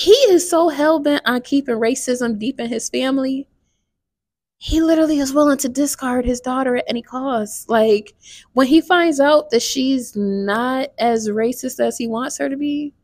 he is so hell-bent on keeping racism deep in his family. He literally is willing to discard his daughter at any cost. Like, when he finds out that she's not as racist as he wants her to be,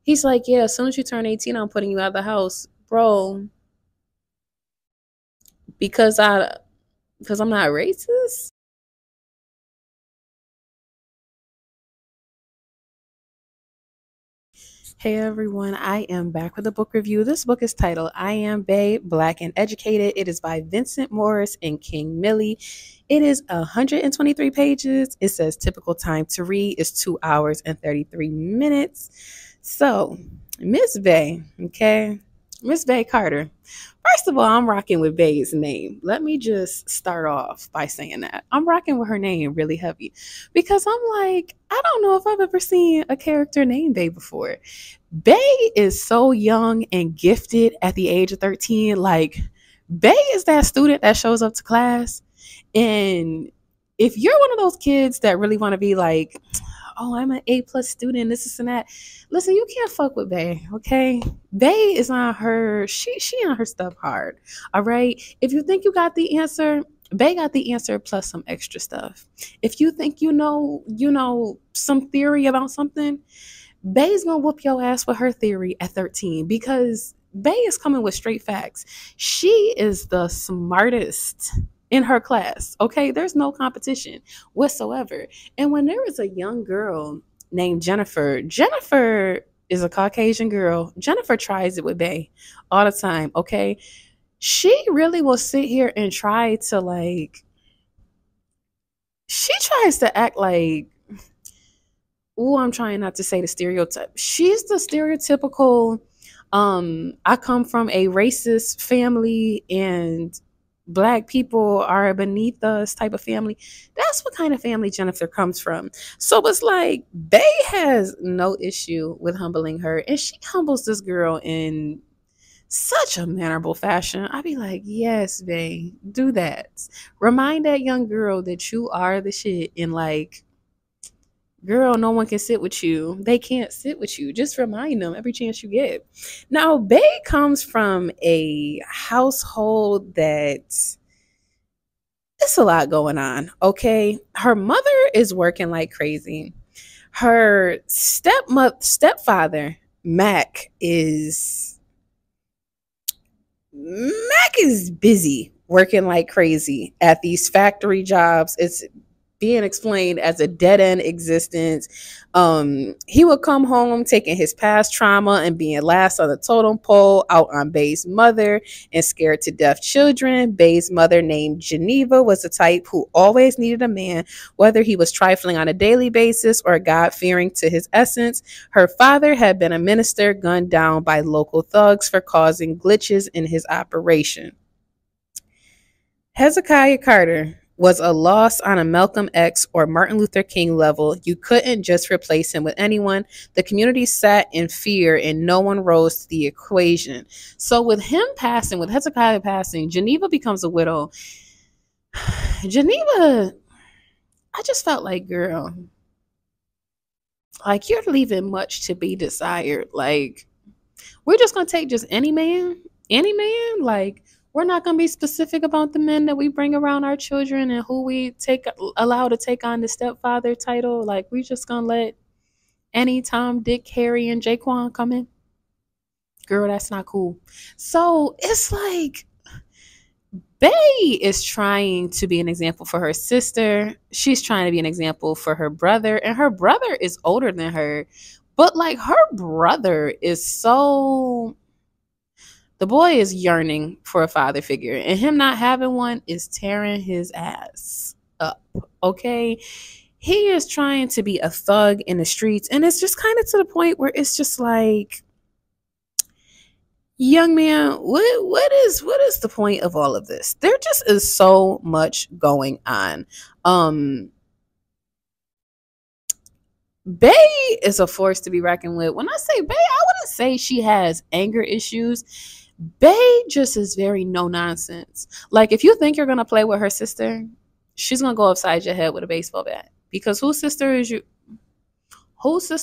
he's like, yeah, as soon as you turn 18, I'm putting you out of the house. Bro, because I'm not racist. Hey everyone, I am back with a book review. This book is titled I Am Bae, Black and Educated. It is by Vincent Morris and King Millie. It is 123 pages. It says typical time to read is 2 hours and 33 minutes. So, Miss Bae, okay? Miss Bae Carter. First of all, I'm rocking with Bae's name. Let me just start off by saying that. I'm rocking with her name really heavy because I'm like, I don't know if I've ever seen a character named Bae before. Bae is so young and gifted at the age of 13. Like, Bae is that student that shows up to class. And if you're one of those kids that really want to be like, oh, I'm an A+ student, this and that. Listen, you can't fuck with Bae, okay? Bae is on her, she on her stuff hard. All right. If you think you got the answer, Bae got the answer plus some extra stuff. If you think you know some theory about something, Bae's gonna whoop your ass with her theory at 13 because Bae is coming with straight facts. She is the smartest in her class. Okay, there's no competition whatsoever. And when there is a young girl named Jennifer is a Caucasian girl. Jennifer tries it with Bae all the time. Okay, she really will sit here and try to like. She tries to act like, oh, I'm trying not to say the stereotype. She's the stereotypical, I come from a racist family and black people are beneath us type of family. That's what kind of family Jennifer comes from. So it's like Bae has no issue with humbling her, and she humbles this girl in such a mannerable fashion. I'd be like, yes, Bae, do that. Remind that young girl that you are the shit, and like, girl, no one can sit with you. They can't sit with you. Just remind them every chance you get. Now, Bae comes from a household that it's a lot going on. Okay. Her mother is working like crazy. Her stepfather, Mac, is busy working like crazy at these factory jobs. It's being explained as a dead end existence. He would come home taking his past trauma and being last on the totem pole out on Bae's mother and scared to death children. Bae's mother, named Geneva, was the type who always needed a man, whether he was trifling on a daily basis or God fearing to his essence. Her father had been a minister gunned down by local thugs for causing glitches in his operation. Hezekiah Carter was a loss on a Malcolm X or Martin Luther King level. You couldn't just replace him with anyone. The community sat in fear and no one rose to the equation. So with Hezekiah passing, Geneva becomes a widow. Geneva, I just felt like, girl, like, you're leaving much to be desired. Like, we're just going to take just any man, like, we're not going to be specific about the men that we bring around our children and who we allow to take on the stepfather title. Like, we just going to let any Tom, Dick, Harry, and Jaquan come in. Girl, that's not cool. So it's like Bae is trying to be an example for her sister. She's trying to be an example for her brother, and her brother is older than her. But like, her brother is so, the boy is yearning for a father figure, and him not having one is tearing his ass up. Okay. He is trying to be a thug in the streets, and it's just kind of to the point where it's just like, young man, what is the point of all of this? There just is so much going on. Bae is a force to be reckoned with. When I say Bae, I wouldn't say she has anger issues. Bae just is very no nonsense. Like, if you think you're gonna play with her sister, she's gonna go upside your head with a baseball bat. Because whose sister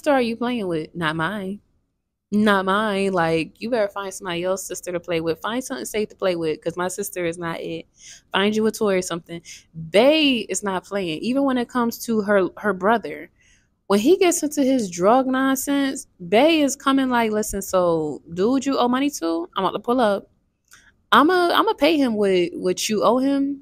are you playing with? Not mine. Not mine. Like, you better find somebody else's sister to play with. Find something safe to play with, because my sister is not it. Find you a toy or something. Bay is not playing. Even when it comes to her brother. When he gets into his drug nonsense, Bay is coming like, listen, so dude you owe money to, I'm about to pull up. I'm gonna pay him what you owe him.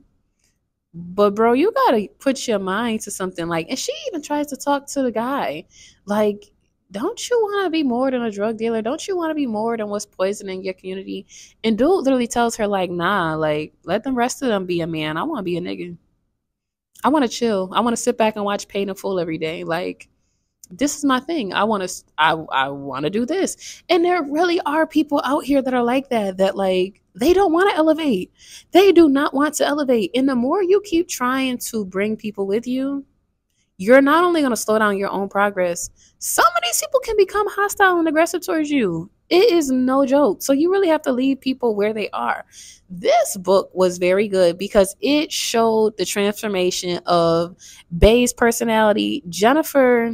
But bro, you gotta put your mind to something. Like, and she even tries to talk to the guy. Like, don't you want to be more than a drug dealer? Don't you want to be more than what's poisoning your community? And dude literally tells her like, nah, like let the rest of them be a man. I want to be a nigga. I want to chill. I want to sit back and watch Paid in Full every day. Like, this is my thing. I want to do this. And there really are people out here that are like that, that like they don't want to elevate. They do not want to elevate. And the more you keep trying to bring people with you, you're not only going to slow down your own progress, some of these people can become hostile and aggressive towards you. It is no joke. So you really have to leave people where they are. This book was very good because it showed the transformation of Bay's personality. Jennifer's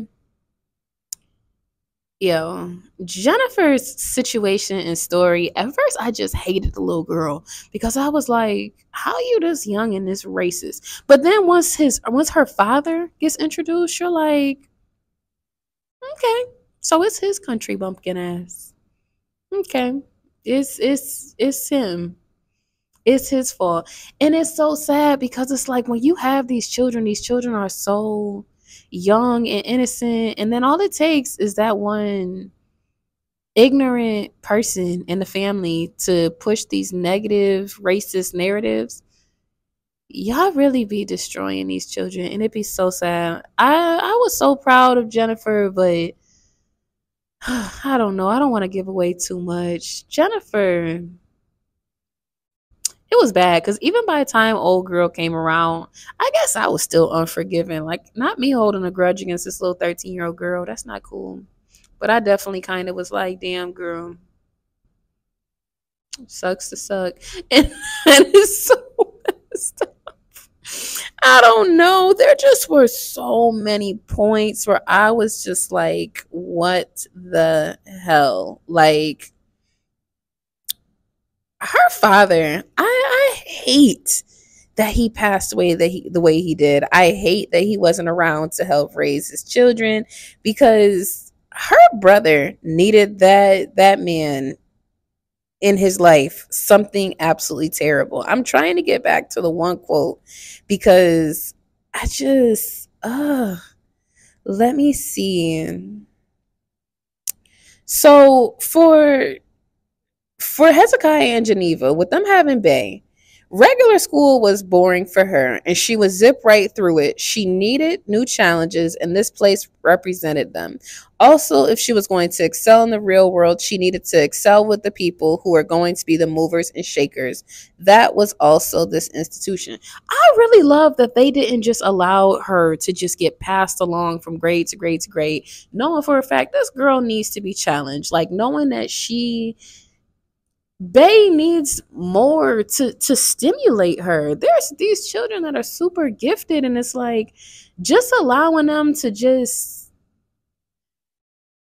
situation and story. At first, I just hated the little girl because I was like, "How are you this young and this racist?" But then once her father gets introduced, you're like, "Okay, so it's his country bumpkin ass. Okay, it's him. It's his fault." And it's so sad because it's like when you have these children are so young and innocent, and then all it takes is that one ignorant person in the family to push these negative racist narratives. Y'all really be destroying these children, and it'd be so sad. I was so proud of Jennifer, but I don't know, I don't want to give away too much. Jennifer, it was bad because even by the time old girl came around, I guess I was still unforgiving. Like, not me holding a grudge against this little 13-year-old girl, that's not cool. But I definitely kind of was like, damn girl, sucks to suck. And it's so messed up. I don't know. There just were so many points where I was just like, what the hell? Like, her father, I hate that he passed away the way he did. I hate that he wasn't around to help raise his children because her brother needed that man in his life, something absolutely terrible. I'm trying to get back to the one quote because I just let me see. So for Hezekiah and Geneva, with them having Bay, regular school was boring for her and she would zip right through it. She needed new challenges and this place represented them. Also, if she was going to excel in the real world, she needed to excel with the people who are going to be the movers and shakers. That was also this institution. I really love that they didn't just allow her to just get passed along from grade to grade to grade, knowing for a fact this girl needs to be challenged, like knowing that Bay needs more to stimulate her. There's these children that are super gifted, and it's like just allowing them to just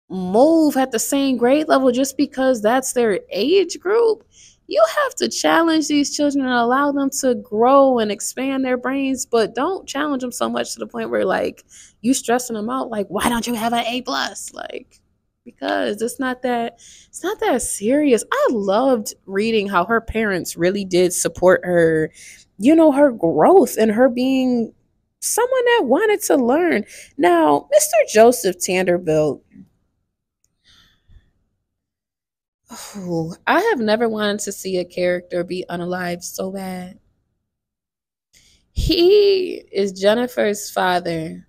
move at the same grade level just because that's their age group. You have to challenge these children and allow them to grow and expand their brains, but don't challenge them so much to the point where like you stressing them out, like, why don't you have an A+? Like, because it's not that serious. I loved reading how her parents really did support her, her growth and her being someone that wanted to learn. Now, Mr. Joseph Vanderbilt, oh, I have never wanted to see a character be unalived so bad. He is Jennifer's father.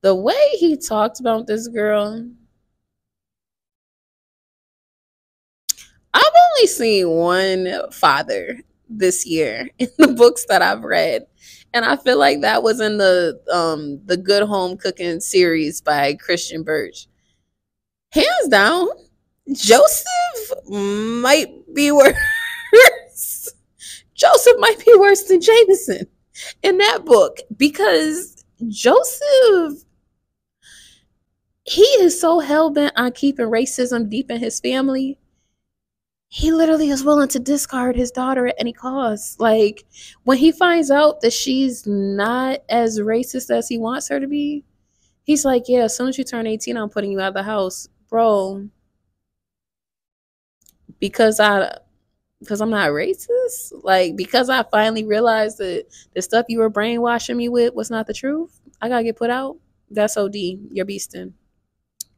The way he talked about this girl, I've only seen one father this year in the books that I've read. And I feel like that was in the Good Home Cooking series by Christian Birch. Hands down, Joseph might be worse. Joseph might be worse than Jameson in that book because Joseph He is so hell-bent on keeping racism deep in his family. He literally is willing to discard his daughter at any cost. Like, when he finds out that she's not as racist as he wants her to be, he's like, yeah, as soon as you turn 18, I'm putting you out of the house. Bro, because I'm not racist? Like, because I finally realized that the stuff you were brainwashing me with was not the truth, I gotta get put out? That's OD. You're beasting.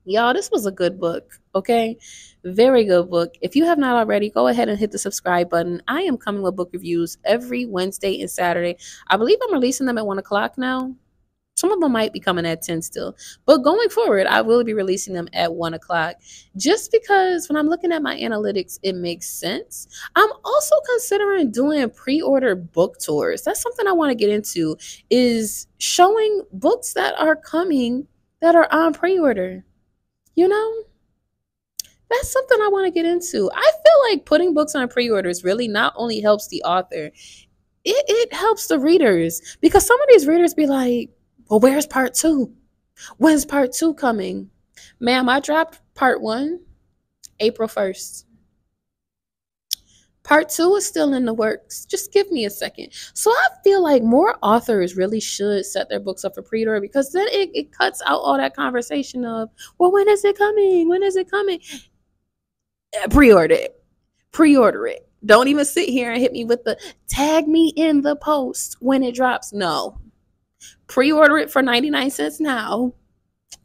Y'all, this was a good book, okay? Very good book. If you have not already, go ahead and hit the subscribe button. I am coming with book reviews every Wednesday and Saturday. I believe I'm releasing them at 1 o'clock now. Some of them might be coming at 10 still. But going forward, I will be releasing them at 1 o'clock. Just because when I'm looking at my analytics, it makes sense. I'm also considering doing pre-order book tours. That's something I want to get into, is showing books that are coming that are on pre-order. You know, that's something I want to get into. I feel like putting books on pre-orders really not only helps the author, it helps the readers, because some of these readers be like, well, where's part two? When's part two coming? Ma'am, I dropped part one April 1st. Part two is still in the works. Just give me a second. So I feel like more authors really should set their books up for pre-order, because then it cuts out all that conversation of, well, when is it coming? When is it coming? Pre-order it. Pre-order it. Don't even sit here and hit me with the tag me in the post when it drops. No. Pre-order it for 99 cents now,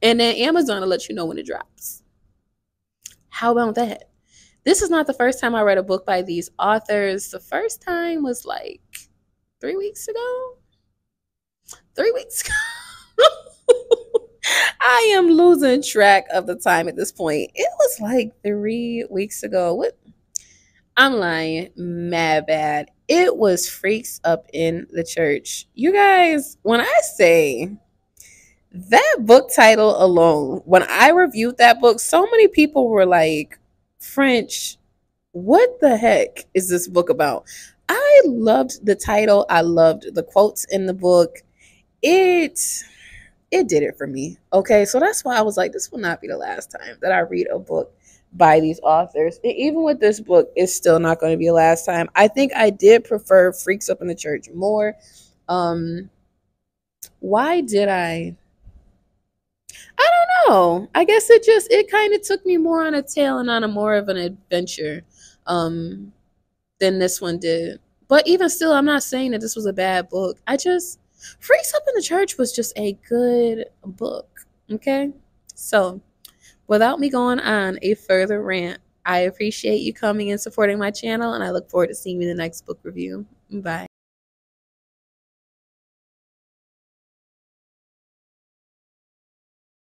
and then Amazon will let you know when it drops. How about that? This is not the first time I read a book by these authors. The first time was like 3 weeks ago. 3 weeks ago. I am losing track of the time at this point. It was like 3 weeks ago. What? I'm lying. Mad bad. It was Freaks Up in the Church. You guys, when I say that book title alone, when I reviewed that book, so many people were like, French, what the heck is this book about? I loved the title. I loved the quotes in the book. It it did it for me. Okay, so that's why I was like, this will not be the last time that I read a book by these authors. And even with this book, it's still not going to be the last time. I think I did prefer Freaks Up in the Church more. Why did I? I don't know. I guess it kind of took me more on a tale and on a more of an adventure um than this one did. But even still, I'm not saying that this was a bad book. I just, Freaks Up in the Church was just a good book. Okay? So, without me going on a further rant, I appreciate you coming and supporting my channel, and I look forward to seeing you in the next book review. Bye.